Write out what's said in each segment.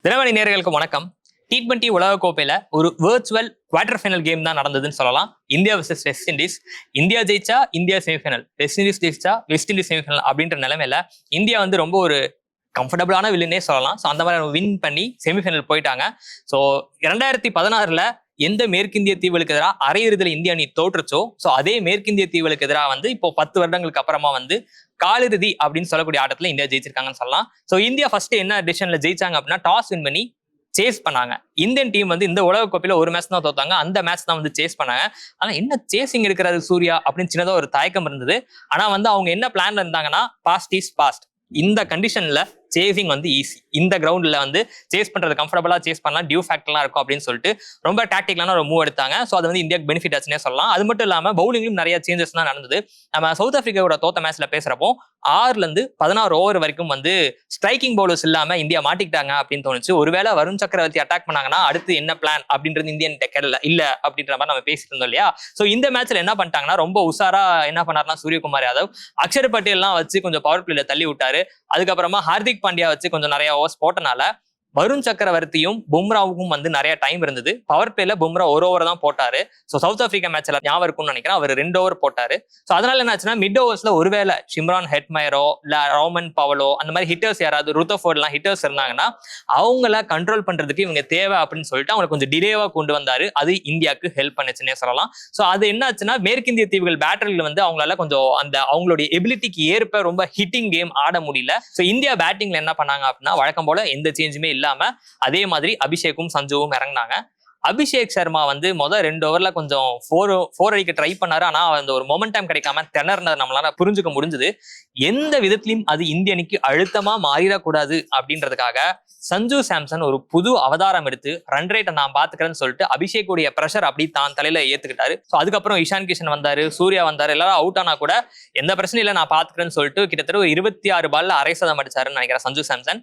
தினமணி நேயர்களுக்கு வணக்கம். T20 உலகக்கோப்பையில ஒரு வெர்ச்சுவல் குவார்டர் ஃபைனல் கேம் தான் நடந்ததுன்னு சொல்லலாம். India versus west Indies. India ஜெயிச்சா இந்தியா செமிஃபைனல், வெஸ்ட் இண்டீஸ் ஜெயிச்சா வெஸ்ட் இண்டீஸ் செமிஃபைனல் அப்படின்ற நிலைமையில இந்தியா வந்து ரொம்ப ஒரு கம்ஃபர்டபுளான வில்லுன்னே சொல்லலாம். ஸோ அந்த மாதிரி வின் பண்ணி செமிஃபைனல் போயிட்டாங்க. ஸோ 2016 எந்த மேற்கிந்திய தீவுகளுக்கு எதிராக அரையிறுதியில் இந்திய அணி தோற்றுச்சோ, ஸோ அதே மேற்கிந்திய தீவுகளுக்கு எதிராக வந்து இப்போ 10 வருடங்களுக்கு அப்புறமா வந்து காலிறுதி அப்படின்னு சொல்லக்கூடிய ஆட்டத்துல இந்தியா ஜெயிச்சிருக்காங்கன்னு சொல்லலாம். ஸோ இந்தியா ஃபர்ஸ்ட் என்ன டிசிஷன்ல ஜெயிச்சாங்க அப்படின்னா டாஸ் வின் பண்ணி சேஸ் பண்ணாங்க. இந்தியன் டீம் வந்து இந்த உலகக்கோப்பையில ஒரு மேட்ச் தான் தோத்தாங்க. அந்த மேட்ச் தான் வந்து சேஸ் பண்ணாங்க. ஆனா என்ன சேசிங் எடுக்கிறாரு சூர்யா அப்படின்னு சின்னதா ஒரு தயக்கம் இருந்தது. ஆனா வந்து அவங்க என்ன பிளான்ல இருந்தாங்கன்னா பாஸ்ட் இஸ் பாஸ்ட். இந்த கண்டிஷன்ல சேசிங் வந்து ஈஸி. இந்த கிரவுண்ட்ல வந்து சேஸ் பண்றது கம்ஃபர்டபுளா சேஸ் பண்ணலாம், டியூ ஃபேக்டர்லாம் இருக்கும் அப்படின்னு சொல்லிட்டு ரொம்ப டாக்டிக்கலான ஒரு மூவ் எடுத்தாங்க. ஸோ அது வந்து இந்தியாவுக்கு பெனிஃபிட் ஆச்சுன்னே சொல்லலாம். அது மட்டும் இல்லாம பவுலிங்லையும் நிறைய சேஞ்சஸ் தான் நடந்தது. நம்ம சவுத் ஆப்பிரிக்காவோட தோத்த மேட்ச்ல பேசுறப்போ 6 ஓவர் வரைக்கும் வந்து ஸ்ட்ரைக்கிங் பவுலர்ஸ் இல்லாம இந்தியா மாட்டிக்கிட்டாங்க அப்படின்னு தோணுச்சு. ஒருவேளை வருண் சக்கரவர்த்தி அட்டாக் பண்ணாங்கன்னா அடுத்து என்ன பிளான் அப்படின்றது இந்தியன் கேட்கல இல்ல அப்படின்ற மாதிரி நம்ம பேசிட்டு இருந்தோம் இல்லையா. ஸோ இந்த மேட்ச்ல என்ன பண்ணிட்டாங்கன்னா ரொம்ப உஷாரா என்ன பண்ணாருன்னா சூரியகுமார் யாதவ் அக்ஷர் பட்டேல்லாம் வச்சு கொஞ்சம் பவர் பிளேல தள்ளி விட்டாரு. அதுக்கப்புறமா ஹார்திக் பாண்டியா வச்சு கொஞ்சம் நிறைய ஓவர்ஸ் போட்டனால வருண் சக்கரவர்த்தியும் பும்ராவுக்கும் வந்து நிறைய டைம் இருந்தது. பவர் பிளேல பும்ரா ஒரு ஓவர் தான் போட்டாரு. ஸோ சவுத் ஆப்பிரிக்கா மேட்ச்ல ஞாபகம் இருக்கும்னு நினைக்கிறேன், அவர் 2 ஓவர் போட்டாரு. ஸோ அதனால என்ன ஆச்சுன்னா மிட் ஓவர்ஸ்ல ஒருவேளை ஷிம்ரான் ஹெட்மயரோ இல்ல ரோமன் பவலோ அந்த மாதிரி ஹிட்டர்ஸ் யாராவது ருத்தோஃபோர்ட்லாம் ஹிட்டர்ஸ் இருந்தாங்கன்னா அவங்கள கண்ட்ரோல் பண்றதுக்கு இவங்க தேவை அப்படின்னு சொல்லிட்டு அவங்க கொஞ்சம் டிலேவா கொண்டு வந்தாரு. அது இந்தியாவுக்கு ஹெல்ப் பண்ணுச்சுன்னே சொல்லலாம். ஸோ அது என்ன ஆச்சுன்னா மேற்கிந்திய தீவுகள் பேட்டரியில் வந்து அவங்களால கொஞ்சம் அந்த அவங்களுடைய எபிலிட்டிக்கு ஏற்ப ரொம்ப ஹிட்டிங் கேம் ஆட முடியல. ஸோ இந்தியா பேட்டிங்ல என்ன பண்ணாங்க அப்படின்னா வழக்கம் போல எந்த சேஞ்சுமே இல்லாம அதே மாதிரி அபிஷேக்கும் சஞ்சுவும் இறங்கினாங்க. அபிஷேக் சர்மா வந்து முதல் 2 ஓவர்ல கொஞ்சம் ஃபோர் அடிக்க ட்ரை பண்ணாரு. ஆனா அந்த ஒரு மொமெண்டம் கிடைக்காம திணறினது நம்மளால புரிஞ்சுக்க முடிஞ்சது. எந்த விதத்திலையும் அது இந்திய அணிக்கு அழுத்தமா மாறிடக்கூடாது அப்படின்றதுக்காக சஞ்சு சாம்சன் ஒரு புது அவதாரம் எடுத்து ரன் ரேட்டை நான் பாத்துக்கிறேன்னு சொல்லிட்டு அபிஷேக்குடைய பிரஷர் அப்படி தான் தலையில ஏத்துக்கிட்டாரு. ஸோ அதுக்கப்புறம் இஷான் கிஷன் வந்தாரு, சூர்யா வந்தாரு, எல்லாரும் அவுட் ஆனா கூட எந்த பிரச்சனையும் இல்லை நான் பாத்துக்கிறேன்னு சொல்லிட்டு கிட்டத்தட்ட ஒரு 26 பால்ல அரை சதம் அடிச்சாருன்னு நினைக்கிறேன் சஞ்சு சாம்சன்.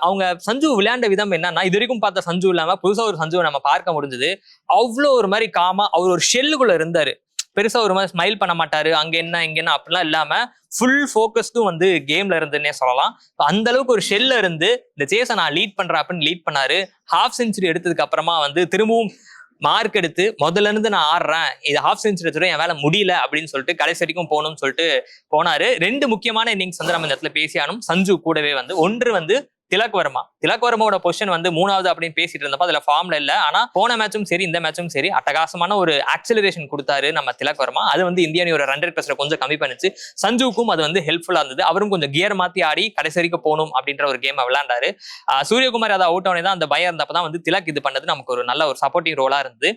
அவங்க சஞ்சு விளையாண்ட விதம் என்னன்னா இது வரைக்கும் பார்த்த சஞ்சு இல்லாம புதுசா ஒரு சஞ்சுவை நம்ம பார்க்க முடிஞ்சது. அவ்வளோ ஒரு மாதிரி காமா அவர் ஒரு ஷெல்லுக்குள்ள இருந்தாரு. பெருசா ஒரு மாதிரி ஸ்மைல் பண்ண மாட்டாரு, அங்க என்ன இங்க என்ன அப்படிலாம் இல்லாம ஃபுல் ஃபோக்கஸ்டும் வந்து கேம்ல இருந்துன்னே சொல்லலாம். அந்த அளவுக்கு ஒரு ஷெல்ல இருந்து இந்த சேஸை நான் லீட் பண்றேன் அப்படின்னு லீட் பண்ணாரு. ஹாஃப் செஞ்சுரி எடுத்ததுக்கு அப்புறமா வந்து திரும்பவும் மார்க் எடுத்து முதல்ல இருந்து நான் ஆடுறேன், இது ஹாஃப் செஞ்சுரி எடுத்துட்டு என் வேலை முடியல அப்படின்னு சொல்லிட்டு கடைசி வரைக்கும் போகணும்னு சொல்லிட்டு போனாரு. 2 முக்கியமான இன்னிங்ஸ் வந்து நம்ம இந்த இடத்துல பேசியானும். சஞ்சு கூடவே வந்து ஒன்று வந்து திலக் வர்மாவோட பொசிஷன் வந்து 3வது அப்படின்னு பேசிட்டு இருந்தப்போ அதுல ஃபார்ம்ல இல்ல. ஆனா போன மேட்சும் சரி இந்த மேட்சும் சரி அட்டகாசமான ஒரு ஆக்சிலரேஷன் கொடுத்தாரு நம்ம திலக் வர்மா. அது வந்து இந்திய அணியோட ரன் ரேட் பிரஷரை கொஞ்சம் கம்மி பண்ணிச்சு. சஞ்சுக்கும் அது வந்து ஹெல்ப்ஃபுல்லா இருந்தது. அவரும் கொஞ்சம் கியர் மாத்தி ஆடி கடைசி வரைக்கும் போகணும் அப்படின்ற ஒரு கேம் விளையாண்டாரு. சூரியகுமார் யாதவ் அவுட் ஆனே தான் அந்த பயம் இருந்தப்பதான் வந்து திலக் இது பண்ணது நமக்கு ஒரு நல்ல ஒரு சப்போர்ட்டிங் ரோலா இருந்தது.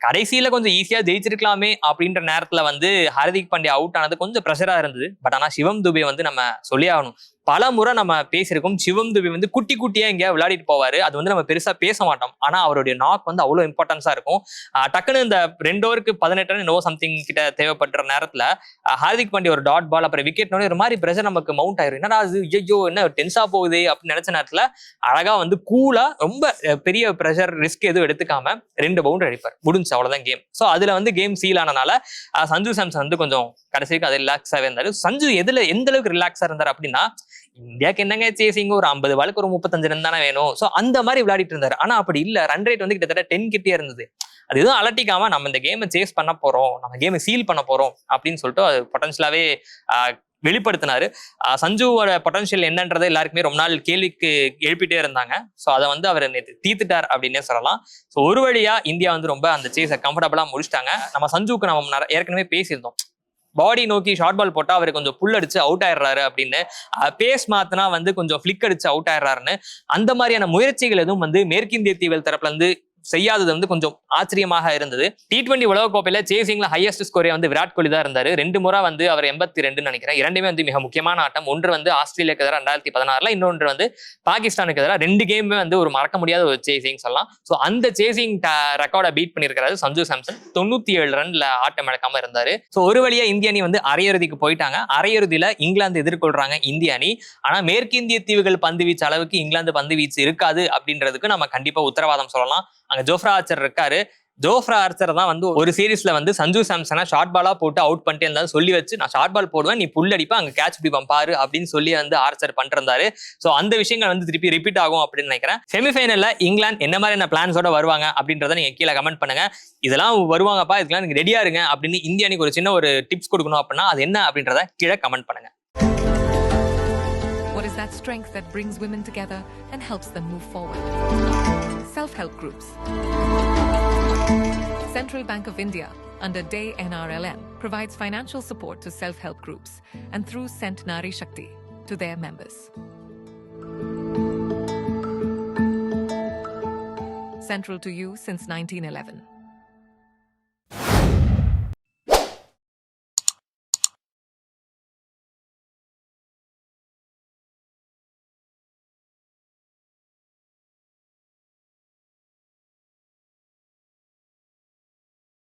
கடைசியில கொஞ்சம் ஈஸியா ஜெயிச்சிருக்கலாமே அப்படின்ற நேரத்துல வந்து ஹார்திக் பாண்டியா அவுட் ஆனது கொஞ்சம் ப்ரெஷரா இருந்தது. பட் ஆனா சிவம் துபே வந்து நம்ம சொல்லி ஆகணும், பல முறை நம்ம பேசியிருக்கோம். சிவம் துபே வந்து குட்டி குட்டியா இங்க விளையாடிட்டு போவாரு. அது வந்து நம்ம பெருசா பேச மாட்டோம். ஆனா அவருடைய நாக் வந்து அவ்வளவு இம்பார்ட்டன்ஸா இருக்கும். டக்குன்னு இந்த 2 ஓவருக்கு 18 நோ சம்திங் கிட்ட தேவைப்படுற நேரத்துல ஹார்திக் பாண்டியா ஒரு டாட் பால் அப்புறம் விக்கெட் ஒரு மாதிரி பிரஷர் நமக்கு மவுண்ட் ஆயிரும். என்னடா அது ஐயோ என்ன டென்ஸா போகுது அப்படின்னு நினைச்ச நேரத்துல அழகா வந்து கூலா ரொம்ப பெரிய பிரஷர் ரிஸ்க் எதுவும் எடுத்துக்காம 2 பவுண்டரி அடிப்பார், முடிஞ்சு அவ்வளவுதான் கேம். ஸோ அதுல வந்து கேம் சீல் ஆனனால சஞ்சு சாம்சன் வந்து கொஞ்சம் கடைசிக்கு அது ரிலாக்ஸாவே இருந்தாரு. சஞ்சு எந்த அளவுக்கு ரிலாக்ஸா இருந்தாரு அப்படின்னா இந்தியாவுக்கு என்னங்க சேசிங் ஒரு 50 பாலுக்கு ஒரு 35 ரன் தானே வேணும். ஸோ அந்த மாதிரி விளையாடிட்டு இருந்தாரு. ஆனா அப்படி இல்ல, ரன் ரேட் வந்து கிட்டத்தட்ட 10 கிட்டே இருந்தது. அது எதுவும் அலட்டிக்காம நம்ம இந்த கேமை சேஸ் பண்ண போறோம், நம்ம கேமை சீல் பண்ண போறோம் அப்படின்னு சொல்லிட்டு அது பொட்டன்ஷியலாவே வெளிப்படுத்தினாரு. சஞ்சுவோட பொட்டன்ஷியல் என்னன்றதை எல்லாருக்குமே ரொம்ப நாள் கேள்விக்கு எழுப்பிட்டே இருந்தாங்க. ஸோ அதை வந்து அவர் தீர்த்துட்டார் அப்படின்னே சொல்லலாம். ஸோ ஒரு வழியா இந்தியா வந்து ரொம்ப அந்த சேஸை கம்ஃபர்டபுளா முடிச்சிட்டாங்க. நம்ம சஞ்சுவுக்கு நம்ம ஏற்கனவே பேசியிருந்தோம், பாடி நோக்கி ஷார்ட் பால் போட்டா அவர் கொஞ்சம் புல் அடிச்சு அவுட் ஆயிடுறாரு அப்படின்னு, பேஸ் மாத்தினா வந்து கொஞ்சம் ஃபிளிக் அடிச்சு அவுட் ஆயிடுறாருன்னு அந்த மாதிரியான முயற்சிகள் எதுவும் வந்து மேற்கிந்திய தீவுகள் தரப்புல இருந்து செய்யாதது வந்து கொஞ்சம் ஆச்சரியமாக இருந்தது. T20 உலகக்கோப்பையில சேசிங்ல ஹையஸ்ட் ஸ்கோரே வந்து விராட் கோலி தான் இருந்தாரு. 2 முறை வந்து அவர் 82 நினைக்கிறேன். 2மே வந்து மிக முக்கியமான ஆட்டம். ஒன்று வந்து ஆஸ்திரேலியாக்கு எதிராக 2016, இன்னொன்று வந்து பாகிஸ்தானுக்கு எதிராக. 2 கேமுமே வந்து ஒரு மறக்க முடியாத ஒரு சேசிங் சொல்லலாம். ஸோ அந்த சேசிங் ரெக்கார்டை பீட் பண்ணியிருக்கிறாரு சஞ்சு சாம்சன். 97 ரன்ல ஆட்டம் இழக்காம இருந்தாரு. ஸோ ஒரு வழியா இந்திய அணி வந்து அரையிறுதிக்கு போயிட்டாங்க. அரையிறுதியில இங்கிலாந்து எதிர்கொள்றாங்க இந்திய அணி. ஆனா மேற்கிந்திய தீவுகள் பந்து வீச்சு அளவுக்கு இங்கிலாந்து பந்து வீச்சு இருக்காது அப்படின்றதுக்கு நம்ம கண்டிப்பா உத்தரவாதம் சொல்லலாம். அங்க ஜோஃப்ரா ஆர்ச்சர் இருக்காரு. ஜோஃப்ரா ஆர்ச்சர் தான் வந்து ஒரு சீரீஸ்ல வந்து சஞ்சு சாம்சனை ஷார்ட் பாலா போட்டு அவுட் பண்ணிட்டே இருந்தாலும் சொல்லி வச்சு நான் ஷார்ட் பால் போடுவேன், நீ புல் அடிப்பா, அங்க கேட்ச் பிடிப்பான் பாரு அப்படின்னு சொல்லி வந்து ஆர்ச்சர் பண்ணிருந்தாரு. ஸோ அந்த விஷயங்கள் வந்து திருப்பி ரிப்பீட் ஆகும் அப்படின்னு நினைக்கிறேன். செமிஃபைனல்ல இங்கிலாந்து என்ன மாதிரியான பிளான்ஸோட வருவாங்க அப்படின்றத நீங்க கீழே கமெண்ட் பண்ணுங்க. இதெல்லாம் வருவாங்கப்பா, இதுக்கெல்லாம் நீங்க ரெடியா இருங்க அப்படின்னு இந்திய அணிக்கு ஒரு சின்ன ஒரு டிப்ஸ் கொடுக்கணும் அப்படின்னா அது என்ன அப்படின்றத கீழே கமெண்ட் பண்ணுங்க. What is that strength that brings women together and helps them move forward? Self-help groups. Central Bank of India, under DAY NRLM, provides financial support to self-help groups and through sent Nari Shakti to their members. Central to you since 1911.